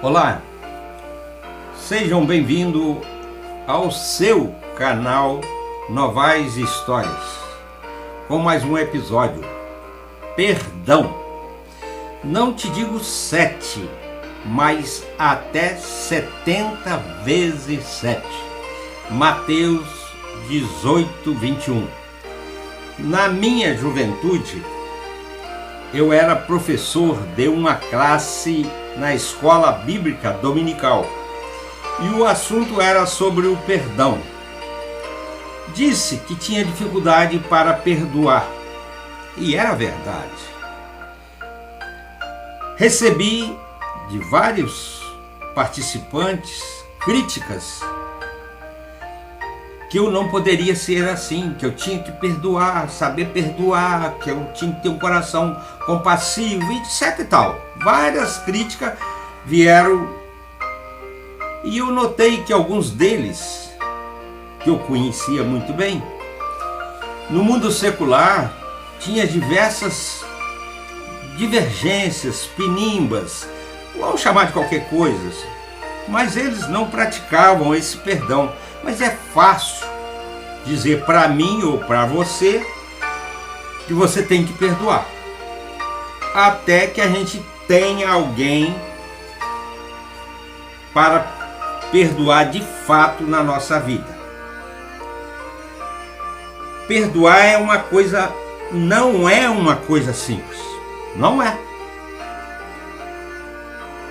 Olá, sejam bem-vindos ao seu canal Novais Histórias, com mais um episódio, Perdão. Não te digo 7, mas até 70 vezes 7. Mateus 18, 21. Na minha juventude, eu era professor de uma classe na escola bíblica dominical e o assunto era sobre o perdão. Disse que tinha dificuldade para perdoar e era verdade. Recebi de vários participantes críticas que eu não poderia ser assim, que eu tinha que perdoar, saber perdoar, que eu tinha que ter um coração compassivo, etc e tal. Várias críticas vieram e eu notei que alguns deles, que eu conhecia muito bem, no mundo secular tinha diversas divergências, pinimbas, vamos chamar de qualquer coisa, mas eles não praticavam esse perdão. Mas é fácil dizer para mim ou para você que você tem que perdoar, até que a gente tenha alguém para perdoar de fato na nossa vida. Perdoar é uma coisa, não é uma coisa simples, não é,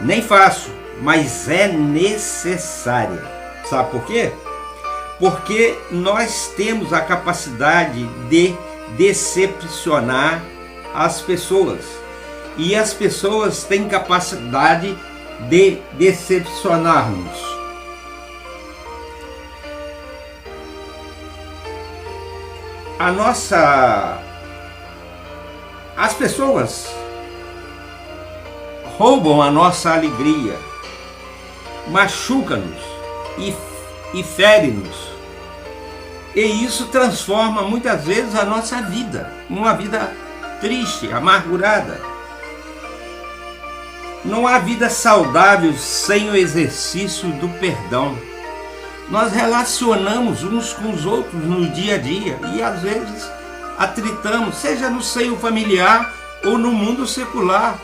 nem fácil, mas é necessária. Sabe por quê? Porque nós temos a capacidade de decepcionar as pessoas. E as pessoas têm capacidade de decepcionar-nos. As pessoas roubam a nossa alegria, machucam-nos e fere-nos. E isso transforma muitas vezes a nossa vida, uma vida triste, amargurada. Não há vida saudável sem o exercício do perdão. Nós relacionamos uns com os outros no dia a dia e às vezes atritamos, seja no seio familiar ou no mundo secular,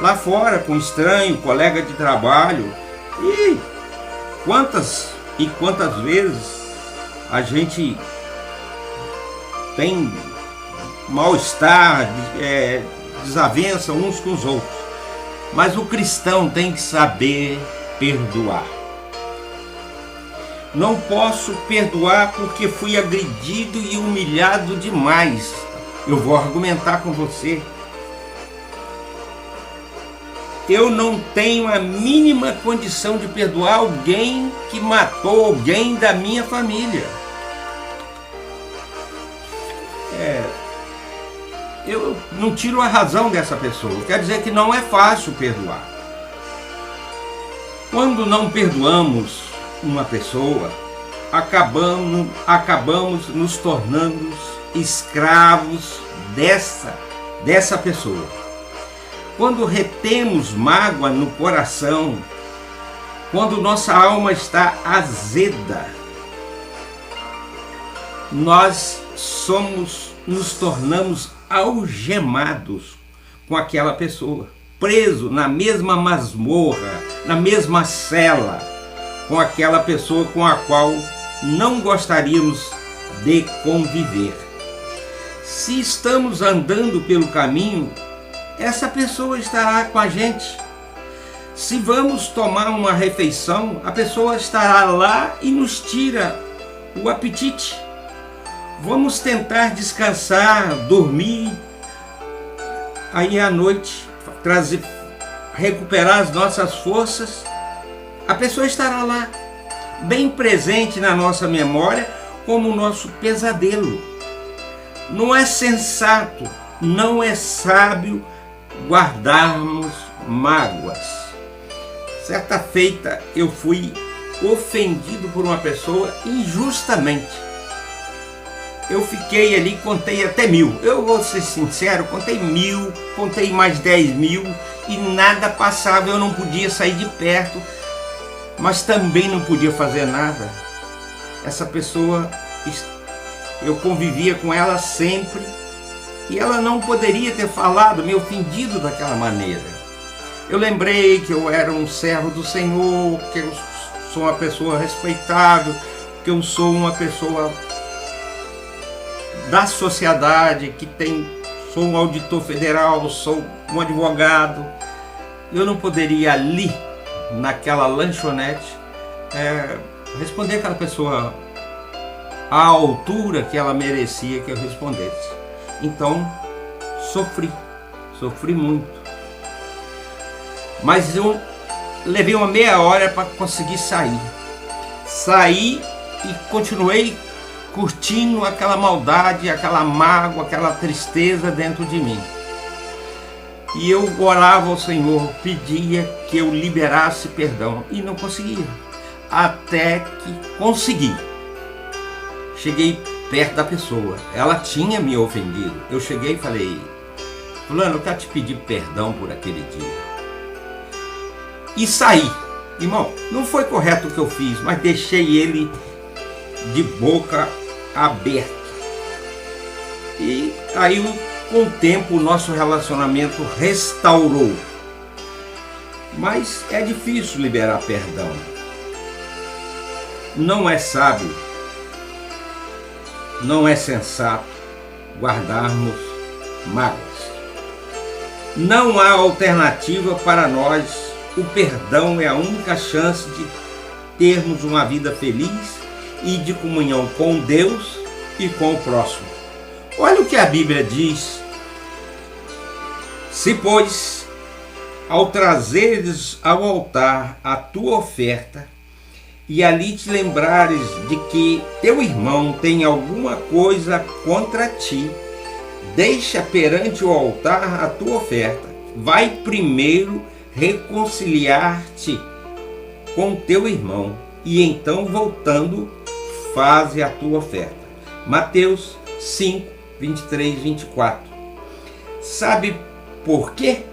lá fora, com estranho, colega de trabalho. E quantas vezes a gente tem mal-estar, desavença uns com os outros. Mas o cristão tem que saber perdoar. Não posso perdoar porque fui agredido e humilhado demais. Eu vou argumentar com você. Eu não tenho a mínima condição de perdoar alguém que matou alguém da minha família. Eu não tiro a razão dessa pessoa. Quer dizer que não é fácil perdoar. Quando não perdoamos uma pessoa, acabamos nos tornando escravos dessa pessoa. Quando retemos mágoa no coração, quando nossa alma está azeda, nós nos tornamos algemados com aquela pessoa, preso na mesma masmorra, na mesma cela, com aquela pessoa com a qual não gostaríamos de conviver. Se estamos andando pelo caminho, essa pessoa estará com a gente. Se vamos tomar uma refeição, a pessoa estará lá e nos tira o apetite. Vamos tentar descansar, dormir, aí à noite, recuperar as nossas forças. A pessoa estará lá, bem presente na nossa memória, como o nosso pesadelo. Não é sensato, não é sábio guardarmos mágoas. Certa feita eu fui ofendido por uma pessoa injustamente. Eu fiquei ali, contei até 1000. Eu vou ser sincero, contei 1000, contei mais 10.000 e nada passava. Eu não podia sair de perto, mas também não podia fazer nada. Essa pessoa, eu convivia com ela sempre, e ela não poderia ter falado, me ofendido daquela maneira. Eu lembrei que eu era um servo do Senhor, que eu sou uma pessoa respeitável, que eu sou uma pessoa da sociedade, sou um auditor federal, sou um advogado. Eu não poderia ali, naquela lanchonete, responder aquela pessoa à altura que ela merecia que eu respondesse. Então, sofri muito. Mas eu levei uma meia hora para conseguir sair. Saí e continuei curtindo aquela maldade, aquela mágoa, aquela tristeza dentro de mim. E eu orava ao Senhor, pedia que eu liberasse perdão, e não conseguia. Até que consegui. Cheguei perto da pessoa, ela tinha me ofendido. Eu cheguei e falei: fulano, eu quero te pedir perdão por aquele dia. E saí. Irmão, não foi correto o que eu fiz, mas deixei ele de boca aberta. E aí, com o tempo, o nosso relacionamento restaurou. Mas é difícil liberar perdão. Não é sábio, não é sensato guardarmos mágoas. Não há alternativa para nós. O perdão é a única chance de termos uma vida feliz e de comunhão com Deus e com o próximo. Olha o que a Bíblia diz: se, pois, ao trazeres ao altar a tua oferta, e ali te lembrares de que teu irmão tem alguma coisa contra ti, deixa perante o altar a tua oferta, vai primeiro reconciliar-te com teu irmão, e então, voltando, faze a tua oferta. Mateus 5, 23, 24. Sabe por quê?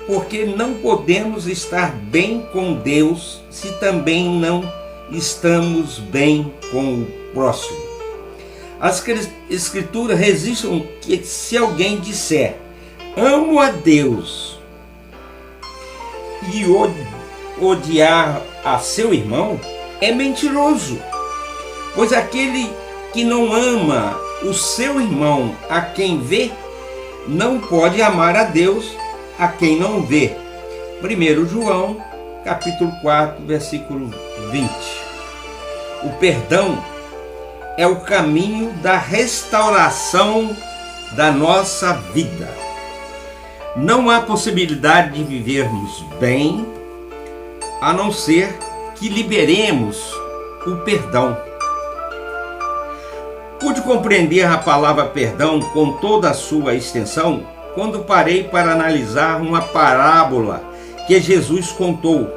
Porque não podemos estar bem com Deus se também não estamos bem com o próximo. As Escrituras registram que se alguém disser amo a Deus e odiar a seu irmão, é mentiroso. Pois aquele que não ama o seu irmão a quem vê, não pode amar a Deus a quem não vê. 1 João, capítulo 4, versículo 20. O perdão é o caminho da restauração da nossa vida. Não há possibilidade de vivermos bem a não ser que liberemos o perdão. Pude compreender a palavra perdão com toda a sua extensão quando parei para analisar uma parábola que Jesus contou.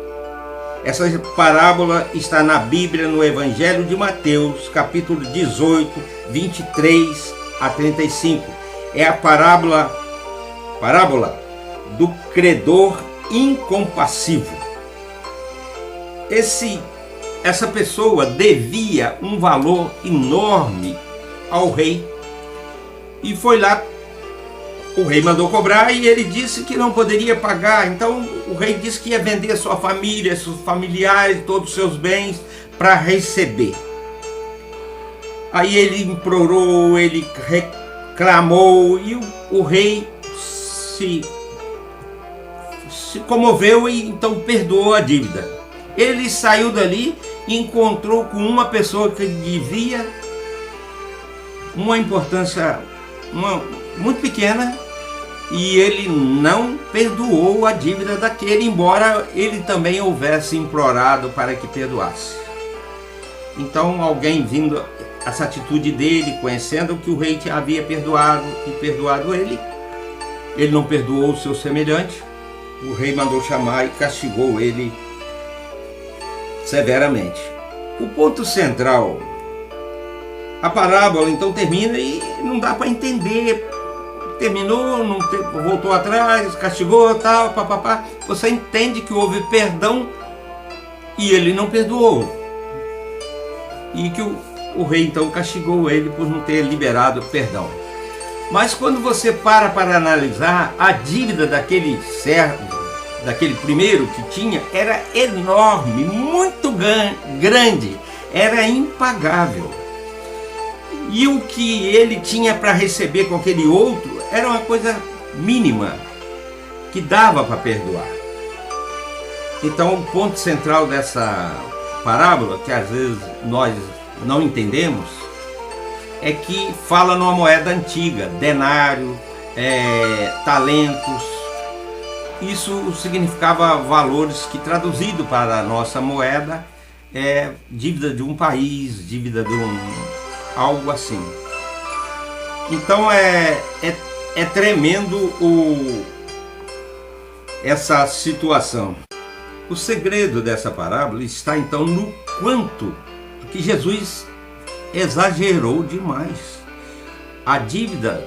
Essa parábola está na Bíblia, no Evangelho de Mateus, capítulo 18, 23 a 35. É a parábola do credor incompassivo. Essa pessoa devia um valor enorme ao rei, e foi lá, o rei mandou cobrar e ele disse que não poderia pagar. Então o rei disse que ia vender sua família, seus familiares, todos os seus bens para receber. Aí ele implorou, ele reclamou, e o rei se comoveu e então perdoou a dívida. Ele saiu dali e encontrou com uma pessoa que devia uma importância muito pequena, e ele não perdoou a dívida daquele, embora ele também houvesse implorado para que perdoasse. Então alguém vindo essa atitude dele, conhecendo que o rei havia perdoado ele não perdoou o seu semelhante. O rei mandou chamar e castigou ele severamente. O ponto central, a parábola então termina e não dá para entender terminou, voltou atrás, castigou, tal, papapá. Você entende que houve perdão e ele não perdoou. E que o rei então castigou ele por não ter liberado perdão. Mas quando você para analisar, a dívida daquele servo, daquele primeiro que tinha, era enorme, muito grande, era impagável. E o que ele tinha para receber com aquele outro era uma coisa mínima, que dava para perdoar. Então o ponto central dessa parábola, que às vezes nós não entendemos, é que fala numa moeda antiga, denário, talentos. Isso significava valores que, traduzido para a nossa moeda, é dívida de um país, dívida de algo assim. Então é tremendo essa situação. O segredo dessa parábola está então no quanto que Jesus exagerou demais. A dívida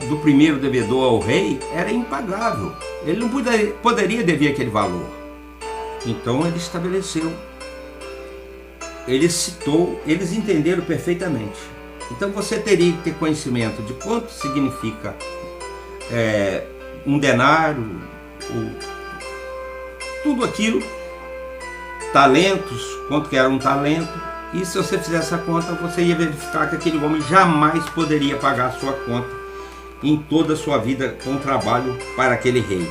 do primeiro devedor ao rei era impagável. Ele não poderia dever aquele valor. Então ele estabeleceu. Ele citou, eles entenderam perfeitamente. Então você teria que ter conhecimento de quanto significa um denário, tudo aquilo, talentos, quanto que era um talento. E se você fizer essa conta, você ia verificar que aquele homem jamais poderia pagar a sua conta em toda a sua vida com trabalho para aquele rei.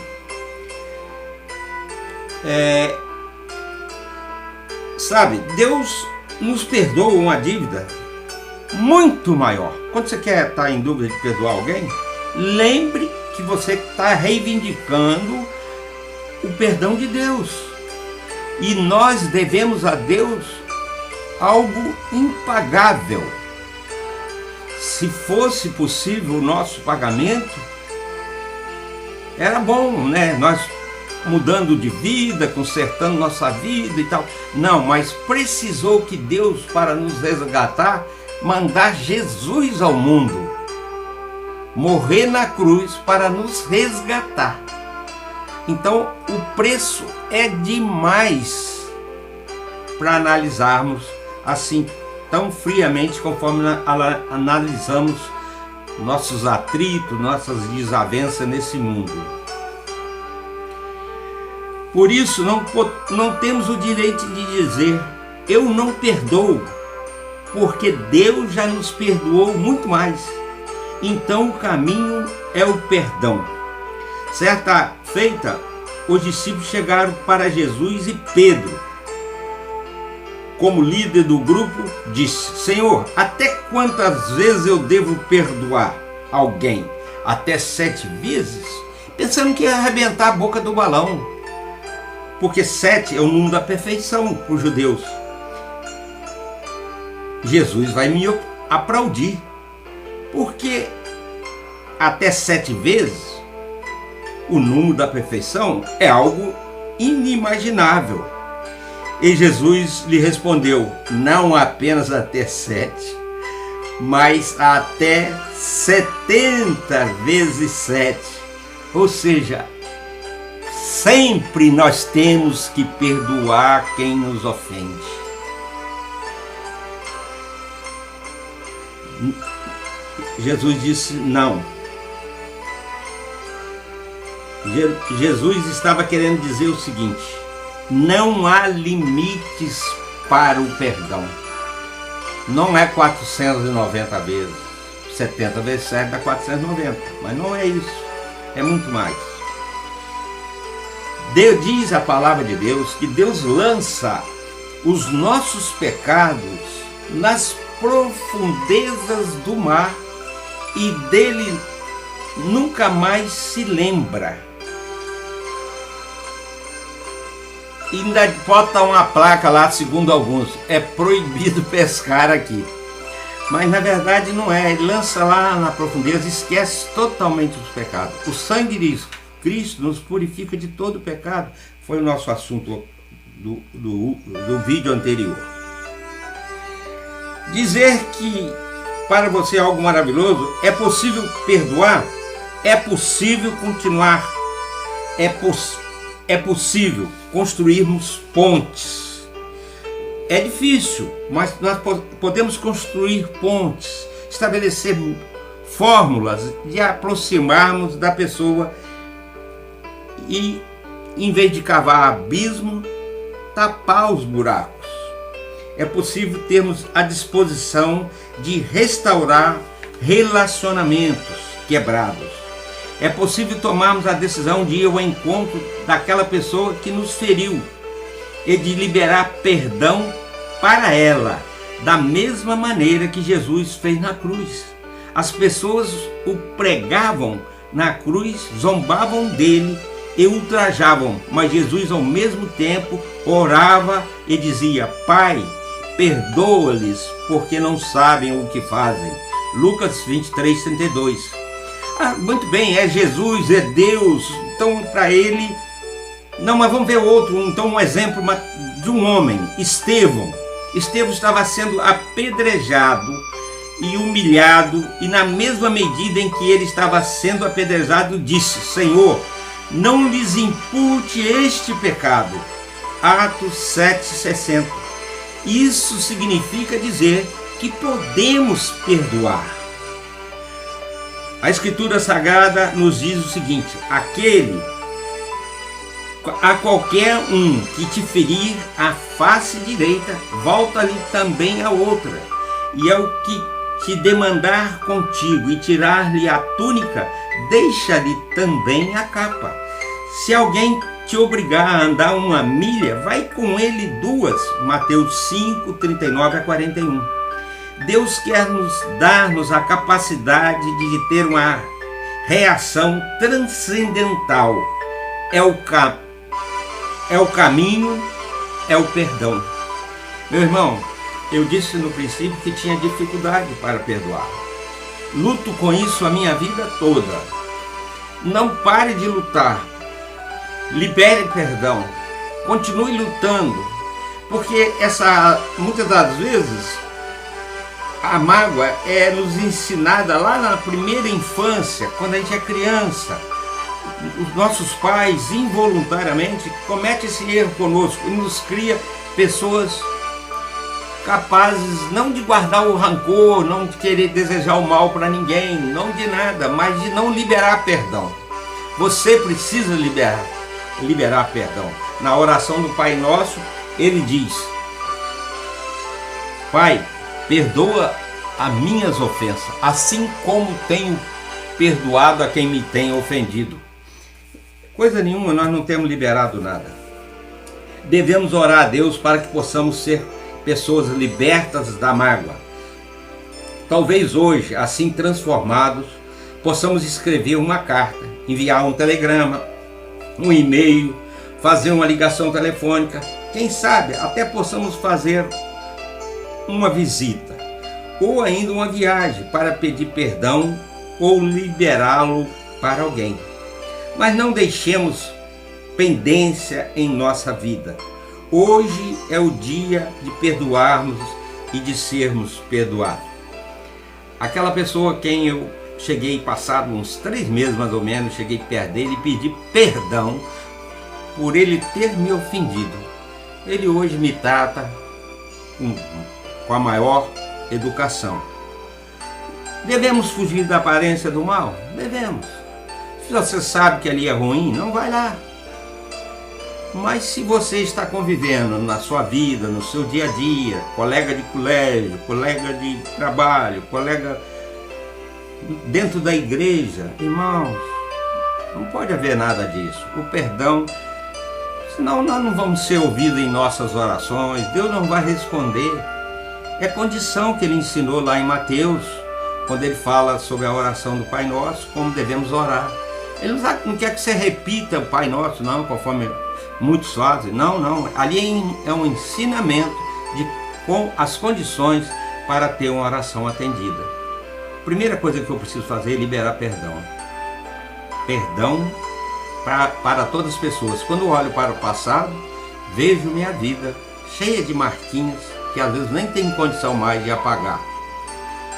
Sabe, Deus nos perdoa uma dívida muito maior. Quando você quer estar em dúvida de perdoar alguém, lembre que você está reivindicando o perdão de Deus. E nós devemos a Deus algo impagável. Se fosse possível o nosso pagamento, era bom, né? Nós mudando de vida, consertando nossa vida e tal. Não, mas precisou que Deus, para nos resgatar, mandar Jesus ao mundo, morrer na cruz para nos resgatar. Então o preço é demais para analisarmos assim tão friamente, conforme analisamos nossos atritos, nossas desavenças nesse mundo. Por isso não temos o direito de dizer eu não perdoo, porque Deus já nos perdoou muito mais. Então o caminho é o perdão. Certa feita, os discípulos chegaram para Jesus e Pedro, como líder do grupo, disse: Senhor, até quantas vezes eu devo perdoar alguém? Até 7 vezes? Pensando que ia arrebentar a boca do balão, porque 7 é o número da perfeição para os judeus. Jesus vai me aplaudir, porque até 7 vezes o número da perfeição é algo inimaginável. E Jesus lhe respondeu: não apenas até 7, mas até 70 vezes 7. Ou seja, sempre nós temos que perdoar quem nos ofende. Jesus disse não. Jesus estava querendo dizer o seguinte: não há limites para o perdão. Não é 490 vezes. 70 vezes 7 dá 490. Mas não é isso. É muito mais. Deus, diz a palavra de Deus, que Deus lança os nossos pecados nas profundezas do mar e dele nunca mais se lembra. E ainda bota uma placa lá, segundo alguns: é proibido pescar aqui. Mas na verdade não é. Ele lança lá na profundeza e esquece totalmente os pecados. O sangue de Cristo nos purifica de todo pecado. Foi o nosso assunto do vídeo anterior. Dizer que para você é algo maravilhoso, é possível perdoar, É possível continuar, é possível construirmos pontes. É difícil, mas nós podemos construir pontes, estabelecer fórmulas de aproximarmos da pessoa e, em vez de cavar abismo, tapar os buracos. É possível termos a disposição de restaurar relacionamentos quebrados. É possível tomarmos a decisão de ir ao encontro daquela pessoa que nos feriu e de liberar perdão para ela, da mesma maneira que Jesus fez na cruz. As pessoas o pregavam na cruz, zombavam dele e ultrajavam, mas Jesus ao mesmo tempo orava e dizia: Pai, perdoa-lhes, porque não sabem o que fazem. Lucas 23, 32. Muito bem, é Jesus, é Deus. Então, para ele... Não, mas vamos ver outro. Então, um exemplo de um homem, Estevão. Estevão estava sendo apedrejado e humilhado, e na mesma medida em que ele estava sendo apedrejado, disse: Senhor, não lhes impute este pecado. Atos 7,60. Isso significa dizer que podemos perdoar. A Escritura Sagrada nos diz o seguinte: a qualquer um que te ferir a face direita, volta-lhe também a outra. E ao que te demandar contigo e tirar-lhe a túnica, deixa-lhe também a capa. Se alguém te obrigar a andar 1 milha, vai com ele 2. Mateus 5, 39 a 41. Deus quer dar-nos a capacidade de ter uma reação transcendental. É o caminho, é o perdão. Meu irmão, eu disse no princípio que tinha dificuldade para perdoar. Luto com isso a minha vida toda. Não pare de lutar. Libere perdão. Continue lutando. Porque muitas das vezes a mágoa é nos ensinada lá na primeira infância, quando a gente é criança. Os nossos pais involuntariamente cometem esse erro conosco e nos cria pessoas capazes não de guardar o rancor, não de querer desejar o mal para ninguém, não de nada, mas de não liberar perdão. Você precisa liberar perdão. Na oração do Pai Nosso, ele diz: Pai, perdoa as minhas ofensas, assim como tenho perdoado a quem me tem ofendido. Coisa nenhuma, nós não temos liberado nada. Devemos orar a Deus para que possamos ser pessoas libertas da mágoa. Talvez hoje, assim transformados, possamos escrever uma carta, enviar um telegrama, um e-mail, fazer uma ligação telefônica. Quem sabe até possamos fazer uma visita, ou ainda uma viagem para pedir perdão ou liberá-lo para alguém. Mas não deixemos pendência em nossa vida. Hoje é o dia de perdoarmos e de sermos perdoados. Aquela pessoa quem eu cheguei, passado uns 3 meses mais ou menos, cheguei perto dele e pedi perdão por ele ter me ofendido. Ele hoje me trata com a maior educação. Devemos fugir da aparência do mal? Devemos. Se você sabe que ali é ruim, não vai lá. Mas se você está convivendo na sua vida, no seu dia a dia, colega de colégio, colega de trabalho, colega dentro da igreja, irmãos, não pode haver nada disso. O perdão, senão nós não vamos ser ouvidos em nossas orações, Deus não vai responder. É condição que ele ensinou lá em Mateus, quando ele fala sobre a oração do Pai Nosso, como devemos orar. Ele não quer que você repita o Pai Nosso, não, conforme muitos fazem. Não. Ali é um ensinamento com as condições para ter uma oração atendida. Primeira coisa que eu preciso fazer é liberar perdão. Perdão para todas as pessoas. Quando eu olho para o passado, vejo minha vida cheia de marquinhas que às vezes nem tem condição mais de apagar.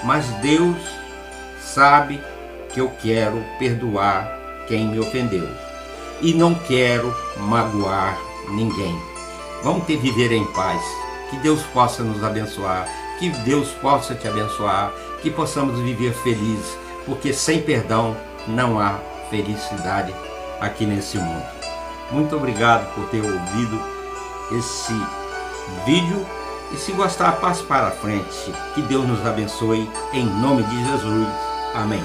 Mas Deus sabe que eu quero perdoar quem me ofendeu e não quero magoar ninguém. Vamos viver em paz. Que Deus possa nos abençoar, que Deus possa te abençoar, que possamos viver felizes, porque sem perdão não há felicidade aqui nesse mundo. Muito obrigado por ter ouvido esse vídeo e se gostar, passe para frente. Que Deus nos abençoe em nome de Jesus. Amém.